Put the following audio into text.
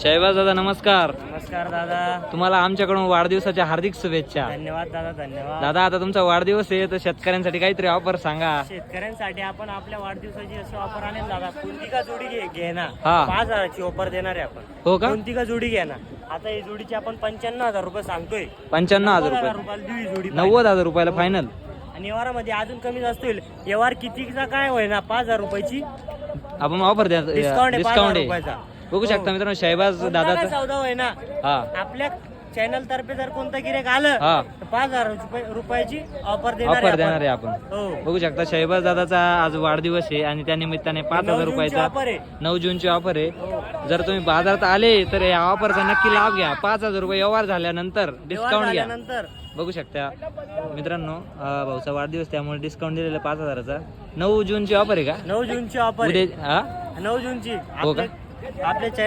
शहबाज दादा नमस्कार. नमस्कार दादा. तुम्हाला आमच्याकडून वाढदिवसाच्या हार्दिक शुभेच्छा. धन्यवाद दादा. धन्यवाद दादा. आता तुमचा वाढदिवस आहे तर शेतकऱ्यांसाठी काहीतरी ऑफर सांगा. शेतकऱ्यांसाठी आपण आपल्या वाढदिवसाची अशी ऑफर आणेल दादा. कोणती का जोडी घे ना, हा. 5,000ची ऑफर देणार आहे आपण. हो का? कोणती का जोडी घ्या ना. आता ही जोडीची आपण 95,000 रुपये सांगतोय. 95,000 90,000 रुपये. रुपयाला देऊ ही जोडी. 90,000 रुपयाला फायनल. आणि व्यवहारामध्ये अजून कमी जास्त होईल. व्यवहार कितीचा काय होय ना, 5,000 रुपयाची आपण ऑफर द्या. डिस्काउंट आहे. 5,000 आहे. रुपयाचा बघू शकता मित्रांनो शहबाज कोणता काय दादाचा. सौदा होय ना. हा आपल्या चॅनल तर्फे जर कोणतं गिऱ्हाईक आलं हा. तर 5,000 रुपयाची ऑफर देणार ऑफर आहे देणार आहे आपण. आपण. हो. बघू शकता शहबाज दादाचा आज वाढदिवस आहे आणि त्या निमित्ताने 5,000 रुपयाचा ऑफर आहे. 9 जूनची ऑफर आहे. हो. जर तुम्ही बाजारात आले तर या ऑफरचा नक्की लाभ घ्या. 5,000 रुपये व्यवहार झाल्यानंतर डिस्काउंट घ्या. नंतर बघू शकता मित्रांनो भाऊचा वाढदिवस त्यामुळे डिस्काउंट दिलेला 5,000चा. 9 जूनची ऑफर आहे का? 9 जूनची ऑफर उद्या. हा 9 जूनची हो का? आपल्या